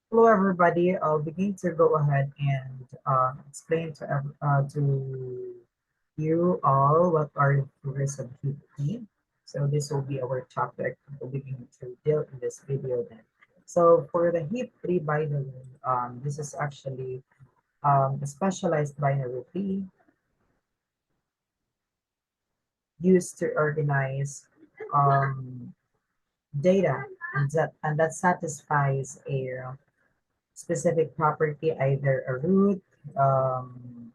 Hello, everybody. I'll begin to go ahead and explain to you all what are the features of heap tree. So this will be our topic. We'll begin to deal in this video then. So for the heap tree binary, this is actually a specialized binary tree used to organize um, data, and that satisfies a specific property, either a root, um,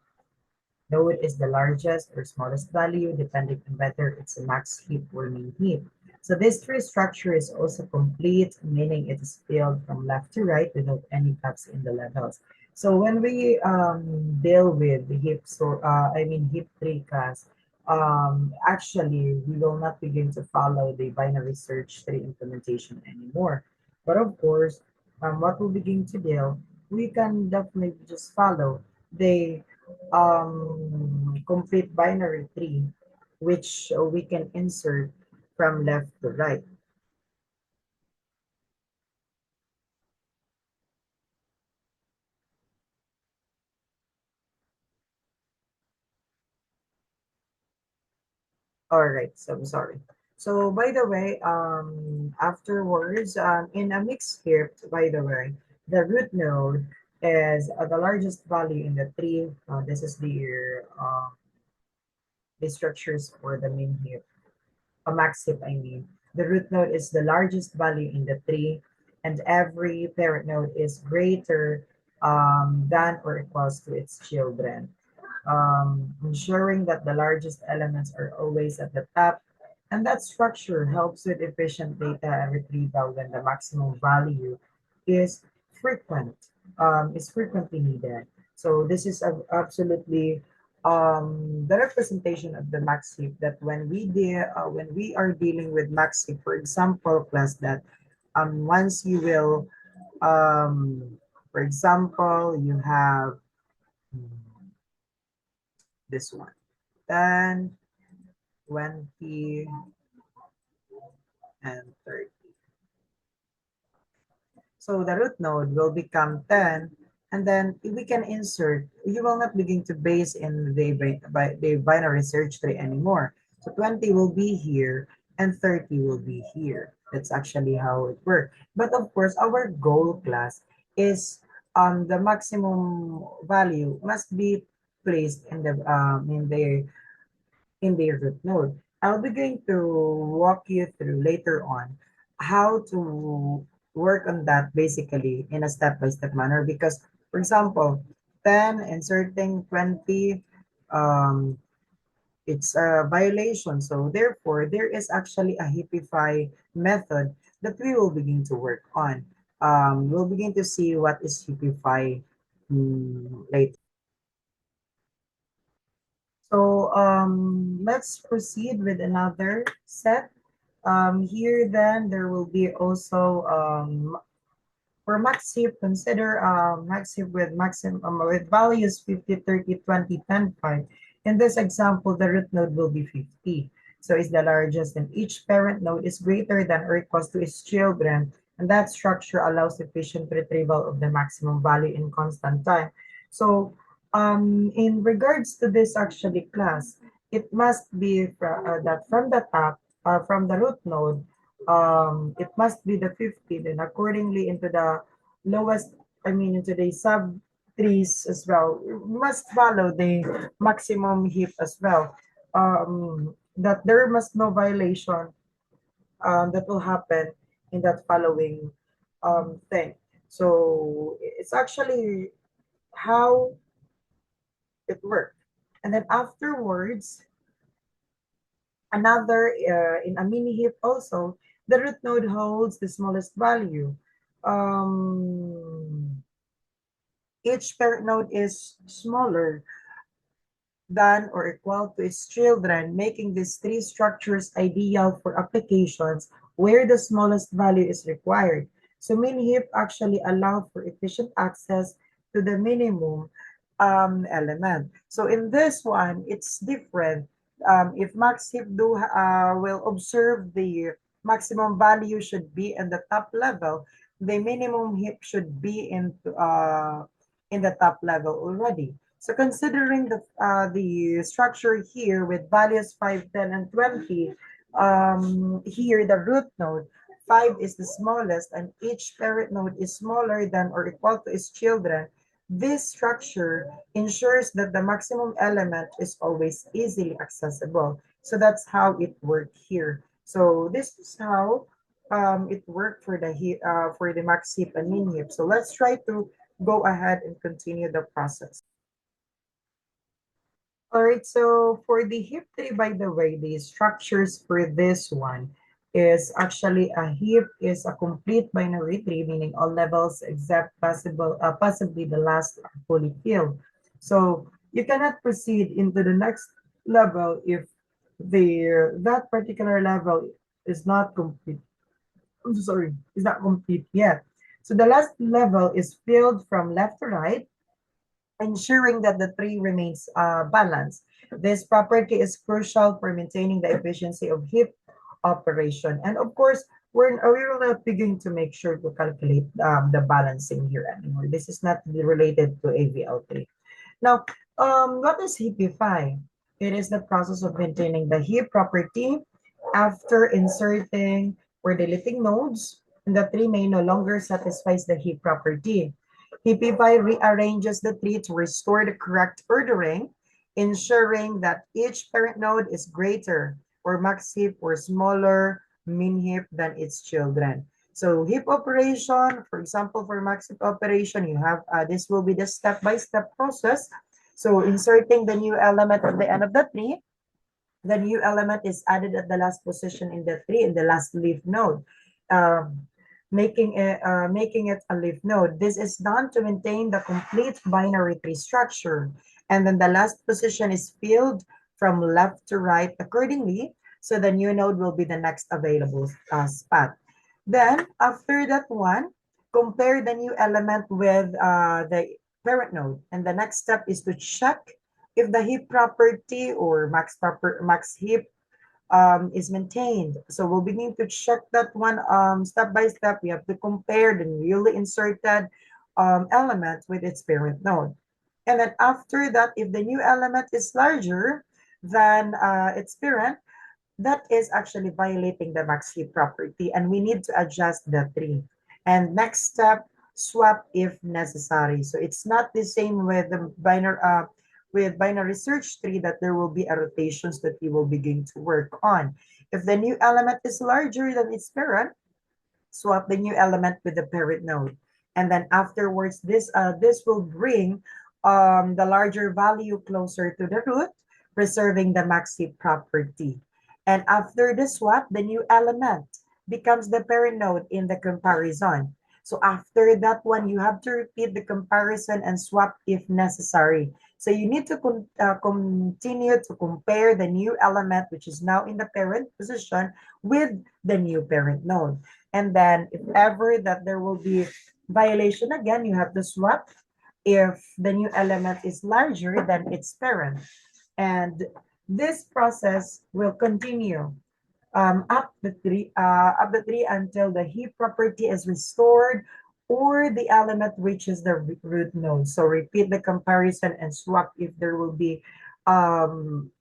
node is the largest or smallest value, depending on whether it's a max heap or min heap. So this tree structure is also complete, meaning it is filled from left to right without any gaps in the levels. So when we deal with the heaps, or I mean heap tree class, actually we will not begin to follow the binary search tree implementation anymore. But of course, what we'll begin to do, we can definitely just follow the complete binary tree, which we can insert from left to right. All right, so I'm sorry. So by the way, afterwards, in a mixed script, by the way, the root node is the largest value in the tree. This is the structures for the main heap. A max heap, I mean. The root node is the largest value in the tree, and every parent node is greater than or equals to its children, ensuring that the largest elements are always at the top. And that structure helps with efficient data retrieval when the maximum value is frequent, is frequently needed. So this is absolutely the representation of the max heap, that when we are dealing with max heap, for example, class, that once you will for example, you have this one, 10, 20, and 30. So the root node will become 10, and then we can insert, you will not begin to base in the binary search tree anymore. So 20 will be here, and 30 will be here. That's actually how it works. But of course, our goal class is the maximum value must be placed in the root node. I'll be going to walk you through later on how to work on that basically in a step-by-step manner, because, for example, 10 inserting 20, um, it's a violation. So therefore, there is actually a heapify method that we will begin to work on. We'll begin to see what is heapify later. So let's proceed with another set. Here then there will be also for maxip, consider maxip with with values 50, 30, 20, 10, 5. In this example, the root node will be 50. So it's the largest, and each parent node is greater than or equals to its children, and that structure allows efficient retrieval of the maximum value in constant time. So in regards to this actually class, it must be that from the top, from the root node, it must be the 50, then accordingly into the lowest, I mean into the sub trees as well, we must follow the maximum heap as well. That there must no violation that will happen in that following thing. So it's actually how it worked. And then afterwards, another in a mini heap also, the root node holds the smallest value. Um, each parent node is smaller than or equal to its children, making these three structures ideal for applications where the smallest value is required. So min-heap actually allow for efficient access to the minimum element. So in this one, it's different. If max heap will observe the maximum value should be in the top level, the minimum heap should be in the top level already. So considering the structure here with values 5, 10, and 20, here the root node, 5 is the smallest and each parent node is smaller than or equal to its children. This structure ensures that the maximum element is always easily accessible. So that's how it worked here. So this is how it worked for the max heap and min heap. So let's try to go ahead and continue the process. All right, so for the heap tree, by the way, the structures for this one is actually a heap is a complete binary tree, meaning all levels except possibly the last are fully filled. So you cannot proceed into the next level if that particular level is not complete. I'm so sorry, is not complete yet. So the last level is filled from left to right, ensuring that the tree remains balanced. This property is crucial for maintaining the efficiency of heap operation. And of course, we're not beginning to make sure to calculate the balancing here anymore. This is not related to AVL3. Now, what is heapify? It is the process of maintaining the heap property after inserting or deleting nodes, and the tree may no longer satisfies the heap property. Heapify rearranges the tree to restore the correct ordering, ensuring that each parent node is greater or max heap or smaller min heap than its children. So heap operation, for example, for max heap operation, you have this will be the step-by-step process. So inserting the new element at the end of the tree, the new element is added at the last position in the tree in the last leaf node, um, making it a leaf node. This is done to maintain the complete binary tree structure. And then the last position is filled from left to right accordingly. So the new node will be the next available spot. Then after that one, compare the new element with the parent node. And the next step is to check if the heap property or max heap is maintained. So we'll begin to check that one step by step. We have to compare the newly inserted element with its parent node. And then after that, if the new element is larger than its parent, that is actually violating the max heap property and we need to adjust the tree. And next step, swap if necessary. So it's not the same with binary search tree that there will be a rotations that you will begin to work on. If the new element is larger than its parent, swap the new element with the parent node. And then afterwards, this will bring the larger value closer to the root, preserving the max heap property. And after the swap, the new element becomes the parent node in the comparison. So after that one, you have to repeat the comparison and swap if necessary. So you need to continue to compare the new element, which is now in the parent position, with the new parent node. And then if ever that there will be violation again, you have to swap if the new element is larger than its parent. And this process will continue up the tree until the heap property is restored or the element reaches the root node. So repeat the comparison and swap if there will be um,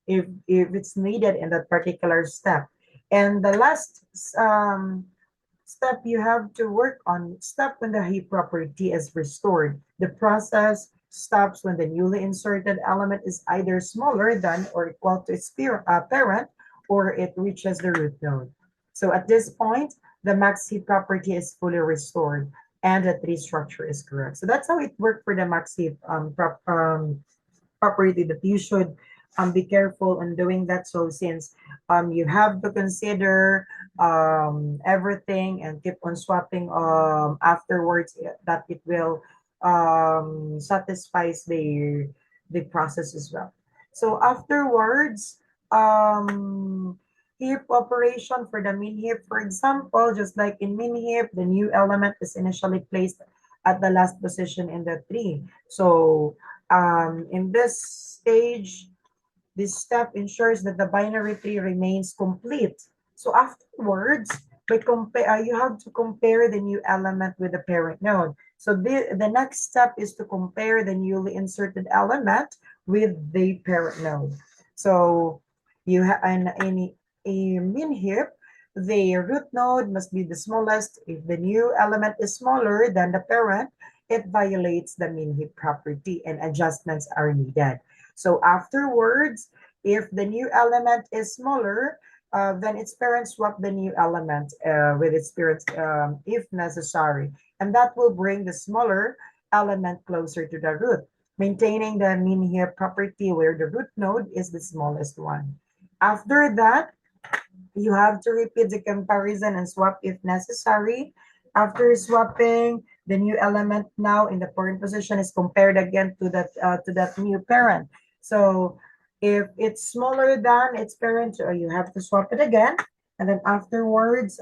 if it's needed in that particular step. And the last step you have to work on, step when the heap property is restored. The process stops when the newly inserted element is either smaller than or equal to its parent or it reaches the root node. So at this point, the max heap property is fully restored and the tree structure is correct. So that's how it worked for the max heap property that you should be careful in doing that. So since you have to consider everything and keep on swapping afterwards, that it will satisfies the process as well. So afterwards, heap operation for the min heap, for example, just like in min heap, the new element is initially placed at the last position in the tree. So in this stage, this step ensures that the binary tree remains complete. So afterwards, you have to compare the new element with the parent node. So the next step is to compare the newly inserted element with the parent node. So you have in a min heap, the root node must be the smallest. If the new element is smaller than the parent, it violates the min heap property and adjustments are needed. So afterwards, if the new element is smaller, then its parent swap the new element with its parents if necessary. And that will bring the smaller element closer to the root, maintaining the min heap property where the root node is the smallest one. After that, you have to repeat the comparison and swap if necessary. After swapping, the new element now in the parent position is compared again to that new parent. So if it's smaller than its parent, you have to swap it again. And then afterwards,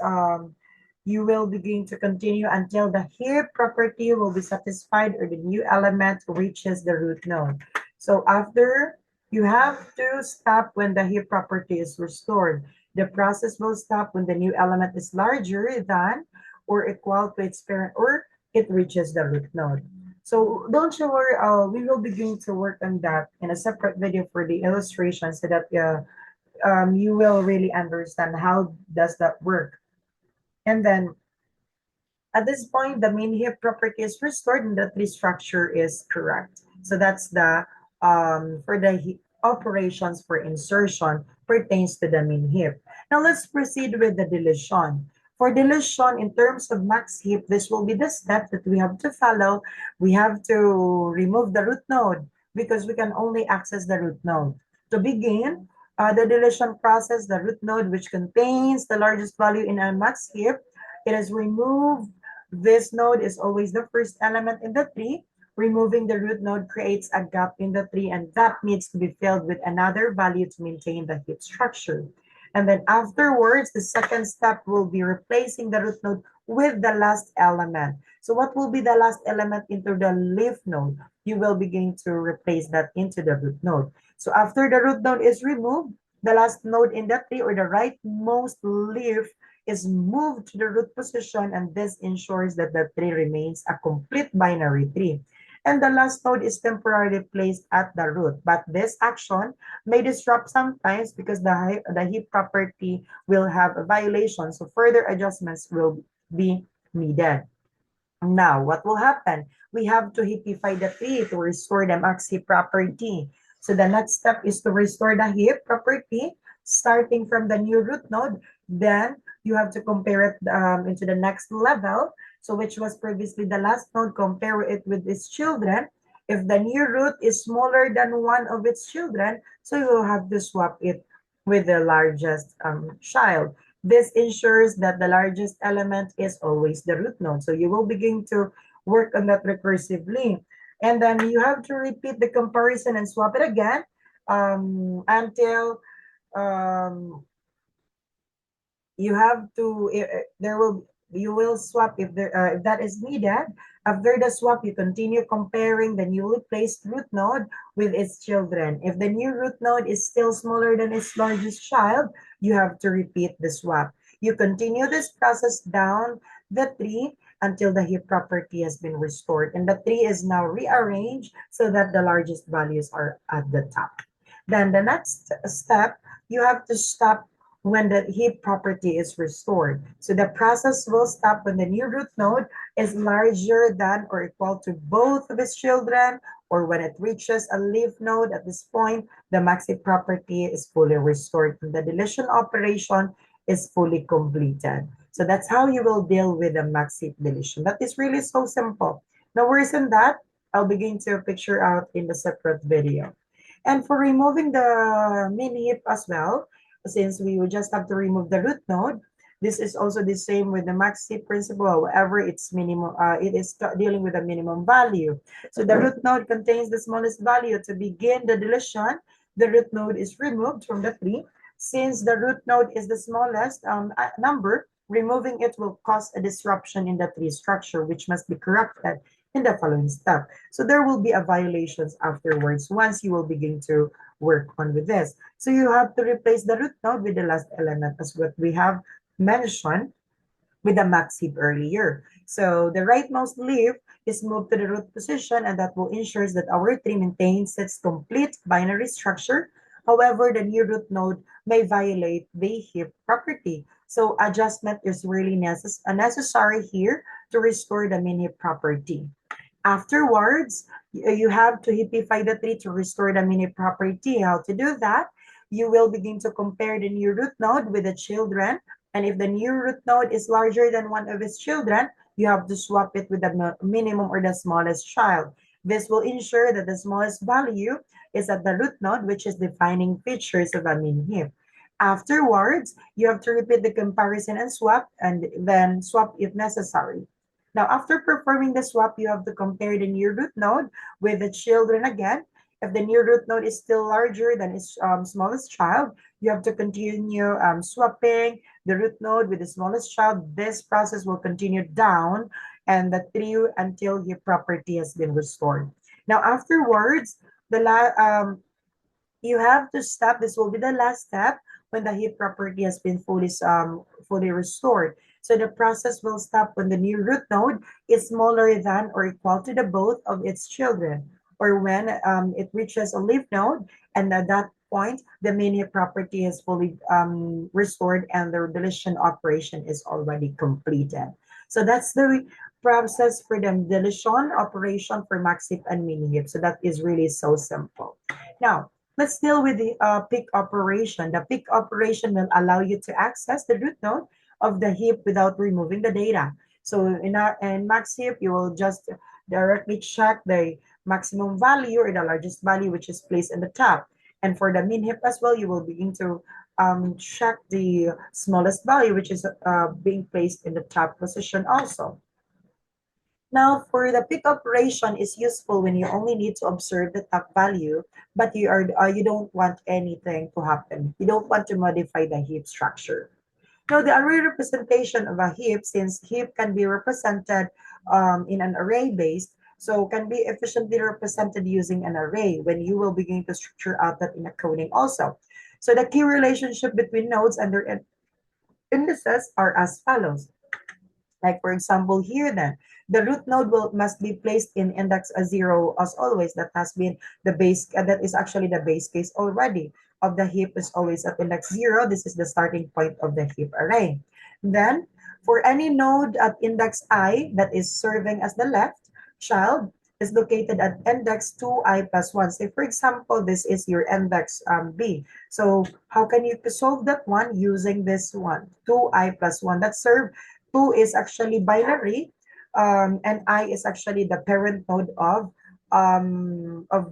you will begin to continue until the heap property will be satisfied or the new element reaches the root node. So after, you have to stop when the heap property is restored. The process will stop when the new element is larger than or equal to its parent or it reaches the root node. So don't you worry, we will begin to work on that in a separate video for the illustration so that you will really understand how does that work. And then at this point, the main heap property is restored and the tree structure is correct. So that's the for the operations for insertion pertains to the main heap. Now let's proceed with the deletion. For deletion, in terms of max heap, this will be the step that we have to follow. We have to remove the root node because we can only access the root node. To begin, the deletion process, the root node which contains the largest value in our max heap, it is removed. This node is always the first element in the tree. Removing the root node creates a gap in the tree and that needs to be filled with another value to maintain the heap structure. And then afterwards, the second step will be replacing the root node with the last element. So what will be the last element into the leaf node? You will begin to replace that into the root node. So after the root node is removed, the last node in the tree or the rightmost leaf is moved to the root position, and this ensures that the tree remains a complete binary tree. And the last node is temporarily placed at the root. But this action may disrupt sometimes because the heap property will have a violation. So further adjustments will be needed. Now, what will happen? We have to heapify the tree to restore the max heap property. So the next step is to restore the heap property starting from the new root node. Then you have to compare it into the next level. So which was previously the last node, compare it with its children. If the new root is smaller than one of its children, so you will have to swap it with the largest child. This ensures that the largest element is always the root node. So you will begin to work on that recursively. And then you have to repeat the comparison and swap it again until you have to, you will swap if that is needed. After the swap, you continue comparing the newly placed root node with its children. If the new root node is still smaller than its largest child, you have to repeat the swap. You continue this process down the tree until the heap property has been restored and the tree is now rearranged so that the largest values are at the top. Then the next step, you have to stop when the heap property is restored. So the process will stop when the new root node is larger than or equal to both of its children, or when it reaches a leaf node. At this point, the max heap property is fully restored and the deletion operation is fully completed. So that's how you will deal with the max heap deletion. That is really so simple. No worries in that. I'll begin to picture out in the separate video. And for removing the min heap as well, since we would just have to remove the root node, this is also the same with the max heap principle. However, it's minimum. It is dealing with a minimum value. So the root node contains the smallest value. To begin the deletion, the root node is removed from the tree. Since the root node is the smallest number, removing it will cause a disruption in the tree structure, which must be corrected in the following step. So there will be a violations afterwards once you will begin to work on with this. So you have to replace the root node with the last element as what we have mentioned. with the max heap earlier. So the rightmost leaf is moved to the root position, and that will ensure that our tree maintains its complete binary structure. However, the new root node may violate the heap property. So adjustment is really necessary here to restore the mean heap property. Afterwards, you have to heapify the tree to restore the mean heap property. How to do that? You will begin to compare the new root node with the children. And if the new root node is larger than one of its children, you have to swap it with the minimum or the smallest child. This will ensure that the smallest value is at the root node, which is defining features of a mean heap. Afterwards, you have to repeat the comparison and then swap if necessary. Now, after performing the swap, you have to compare the new root node with the children again. If the new root node is still larger than its smallest child, you have to continue swapping the root node with the smallest child. This process will continue down and the tree until your property has been restored. Now, afterwards, you have to stop. This will be the last step when the heap property has been fully restored. So the process will stop when the new root node is smaller than or equal to the both of its children, or when it reaches a leaf node, and at that point, the main heap property is fully restored and the deletion operation is already completed. So that's the process for the deletion operation for max heap and mini heap. So that is really so simple. Now, let's deal with the pick operation. The pick operation will allow you to access the root node of the heap without removing the data. So in max heap, you will just directly check the maximum value or the largest value which is placed in the top. And for the min heap as well, you will begin to check the smallest value which is being placed in the top position also. Now, for the pick operation is useful when you only need to observe the top value, but you don't want anything to happen. You don't want to modify the heap structure. Now, the array representation of a heap, since heap can be represented in an array based, so can be efficiently represented using an array when you will begin to structure out that in a coding also. So the key relationship between nodes and their indices are as follows. Like for example, here then, the root node must be placed in index 0 as always. That has been the base, that is actually the base case already of the heap is always at index 0. This is the starting point of the heap array. Then, for any node at index I that is serving as the left child is located at index 2i plus 1. Say, for example, this is your index B. So, how can you solve that one? Using this one, 2i plus 1. That serve 2 is actually binary, and I is actually the parent node of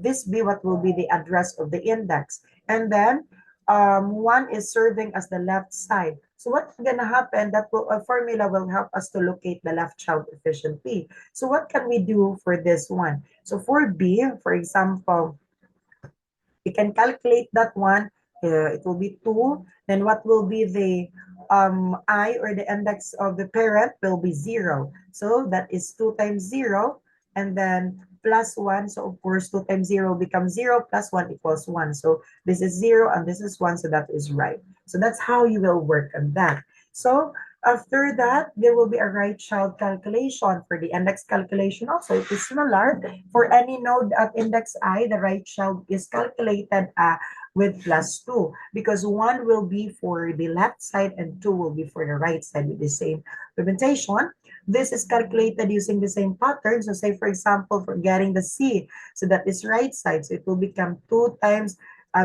this B, what will be the address of the index. And then 1 is serving as the left side. So what's going to happen, that a formula will help us to locate the left child efficient B. So what can we do for this one? So for B, for example, we can calculate that one. It will be 2. Then what will be the I, or the index of the parent, will be 0. So that is 2 times 0. And then plus 1. So of course, 2 times 0 becomes 0 plus 1 equals 1. So this is 0 and this is 1. So that is right. So that's how you will work on that. So after that, there will be a right child calculation. For the index calculation also, it is similar. For any node at index I, the right child is calculated with plus 2, because 1 will be for the left side and 2 will be for the right side with the same implementation. This is calculated using the same pattern. So say, for example, for getting the C, so that is right side. So it will become 2 times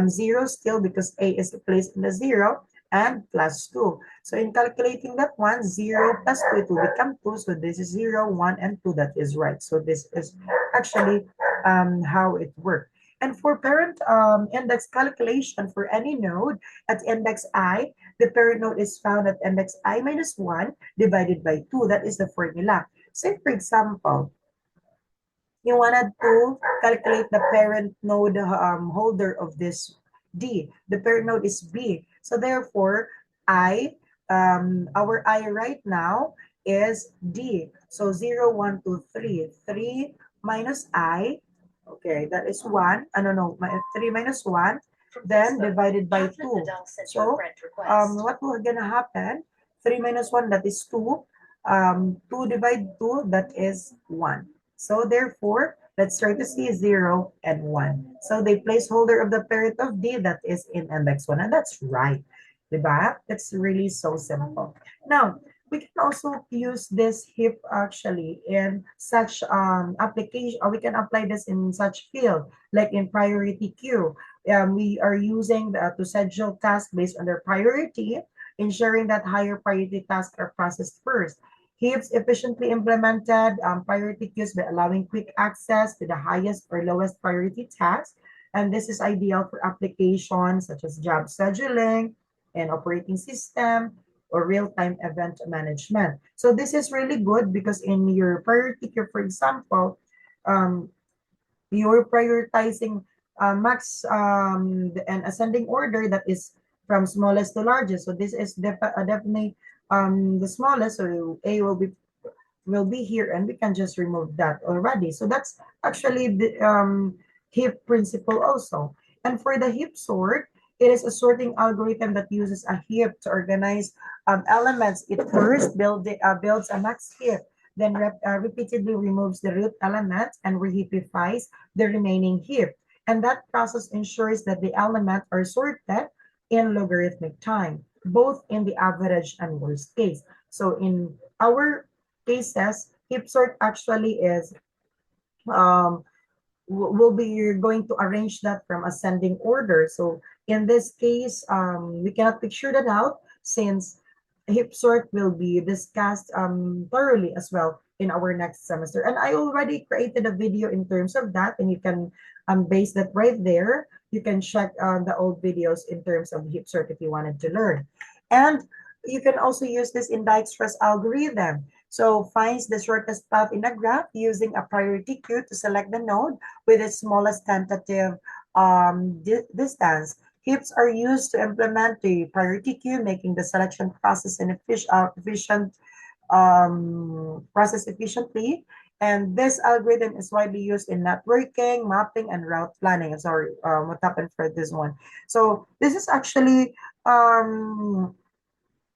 0 still, because A is placed in the 0, and plus 2. So in calculating that one, 0 plus 2, it will become 2. So this is 0, 1, and 2. That is right. So this is actually how it works. And for parent index calculation for any node at index I, the parent node is found at index I minus 1 divided by 2. That is the formula. Say, for example, you wanted to calculate the parent node holder of this D. The parent node is B. So therefore, our I right now is D. So 0, 1, 2, 3. 3 minus I, okay, that is 1. I don't know, 3 minus 1, then divided by 2. So what will gonna happen? 3 minus 1, that is 2. 2 divided 2, that is 1. So therefore, let's try to see 0 and 1. So the placeholder of the parent of D, that is in index 1. And that's right. Diba? That's really so simple. Now, we can also use this heap actually in such application, or we can apply this in such field, like in priority queue. We are using to schedule tasks based on their priority, ensuring that higher priority tasks are processed first. Heaps efficiently implemented priority queues by allowing quick access to the highest or lowest priority tasks. And this is ideal for applications such as job scheduling and operating system or real-time event management. So this is really good because in your priority queue, for example, um, you're prioritizing an ascending order that is from smallest to largest. So this is definitely the smallest. So A will be here, and we can just remove that already. So that's actually the heap principle also. And for the heap sort, it is a sorting algorithm that uses a heap to organize elements. It first builds a max heap, then repeatedly removes the root element and reheapifies the remaining heap. And that process ensures that the elements are sorted in logarithmic time, both in the average and worst case. So in our cases, heap sort actually is um, will be going to arrange that from ascending order. So in this case, we cannot picture that out since heap sort will be discussed thoroughly as well in our next semester. And I already created a video in terms of that, and you can base that right there. You can check the old videos in terms of heap sort if you wanted to learn. And you can also use this in Dijkstra's algorithm. So finds the shortest path in a graph using a priority queue to select the node with its smallest tentative distance. Heaps are used to implement the priority queue, making the selection process an efficient process efficiently. And this algorithm is widely used in networking, mapping, and route planning. Sorry, what happened for this one? So this is actually the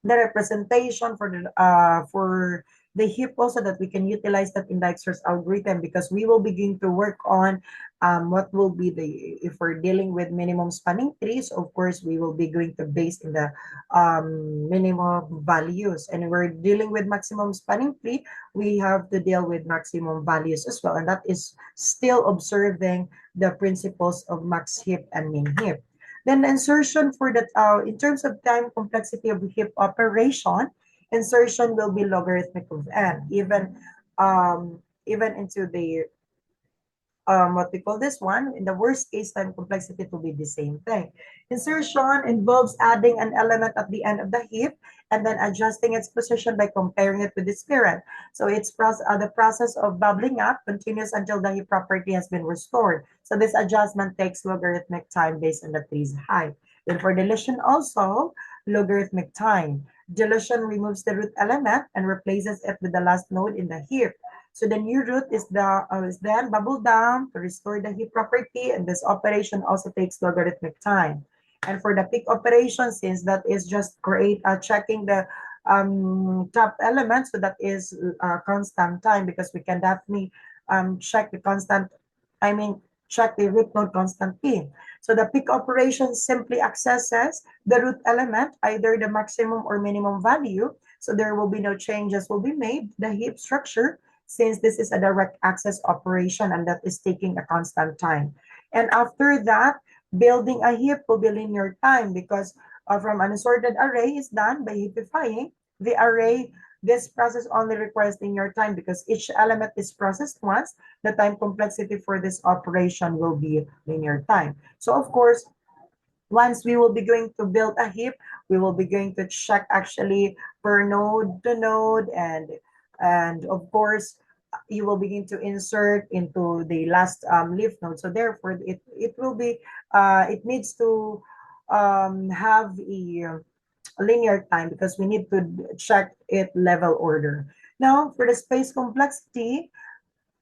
representation for the heap also that we can utilize that in Dijkstra's algorithm, because we will begin to work on what will be if we're dealing with minimum spanning trees. Of course, we will be going to base in the minimum values, and we're dealing with maximum spanning tree, we have to deal with maximum values as well, and that is still observing the principles of max heap and min heap. Then insertion for that, in terms of time complexity of heap operation, insertion will be logarithmic of n, even into the what we call this one, in the worst case time complexity, it will be the same thing. Insertion involves adding an element at the end of the heap and then adjusting its position by comparing it with its parent. So the process of bubbling up continues until the heap property has been restored. So this adjustment takes logarithmic time based on the tree's height. Then for deletion also, logarithmic time. Deletion removes the root element and replaces it with the last node in the heap. So the new root is then bubbled down to restore the heap property, and this operation also takes logarithmic time. And for the pick operation, since that is just checking the top element, so that is constant time, because we can definitely check the constant, I mean, check the root node constant p. So the pick operation simply accesses the root element, either the maximum or minimum value. So there will be no changes will be made to the heap structure, since this is a direct access operation and that is taking a constant time. And after that, building a heap will be linear time, because from an assorted array is done by heapifying the array. This process only requires linear time because each element is processed once. The time complexity for this operation will be linear time. So of course, once we will be going to build a heap, we will be going to check actually per node to node, and of course you will begin to insert into the last leaf node. So therefore it will be it needs to have a linear time, because we need to check it level order. Now for the space complexity,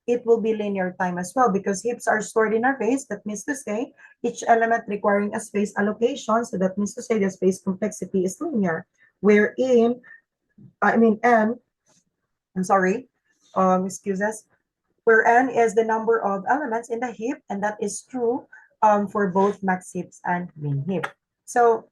it will be linear time as well, because heaps are stored in arrays. That means to say each element requiring a space allocation. So that means to say the space complexity is linear, wherein, I mean, n I'm sorry, excuses, where n is the number of elements in the heap, and that is true for both max heaps and min heap. So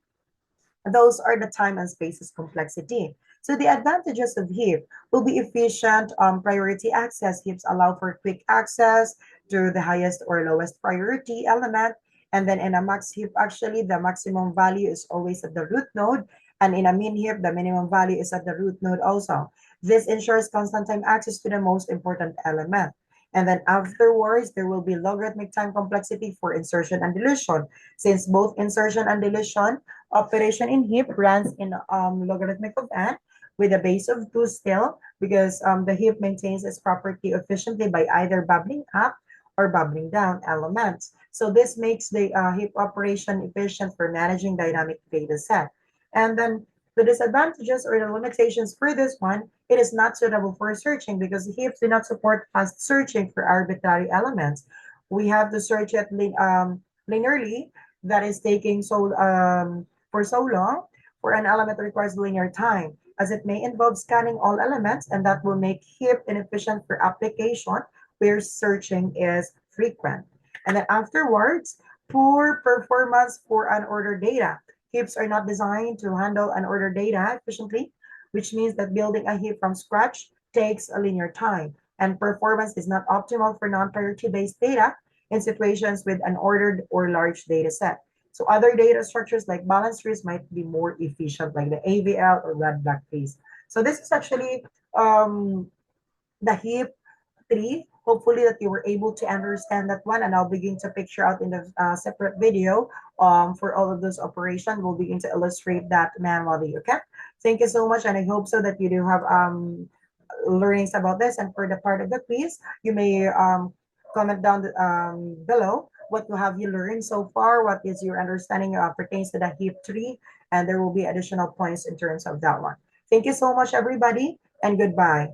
those are the time and spaces complexity. So the advantages of heap will be efficient priority access. Heaps allow for quick access to the highest or lowest priority element. And then in a max heap, actually, the maximum value is always at the root node. And in a min heap, the minimum value is at the root node also. This ensures constant time access to the most important element. And then afterwards, there will be logarithmic time complexity for insertion and deletion. Since both insertion and deletion operation in heap runs in logarithmic of n with a base of 2 still, because the heap maintains its property efficiently by either bubbling up or bubbling down elements. So this makes the heap operation efficient for managing dynamic data set. And then the disadvantages or the limitations for this one, it is not suitable for searching because heaps do not support fast searching for arbitrary elements. We have to search it linearly, that is taking for so long. For an element requires linear time, as it may involve scanning all elements, and that will make heap inefficient for application where searching is frequent. And then afterwards, poor performance for unordered data. Heaps are not designed to handle unordered data efficiently, which means that building a heap from scratch takes a linear time, and performance is not optimal for non-priority based data in situations with unordered or large data set. So other data structures like balanced trees might be more efficient, like the AVL or red-black trees. So this is actually the heap tree. Hopefully that you were able to understand that one, and I'll begin to picture out in the separate video for all of those operations. We'll begin to illustrate that manually, okay? Thank you so much, and I hope so that you do have learnings about this. And for the part of the quiz, you may comment down below what have you learned so far, what is your understanding pertains to the heap tree, and there will be additional points in terms of that one. Thank you so much, everybody, and goodbye.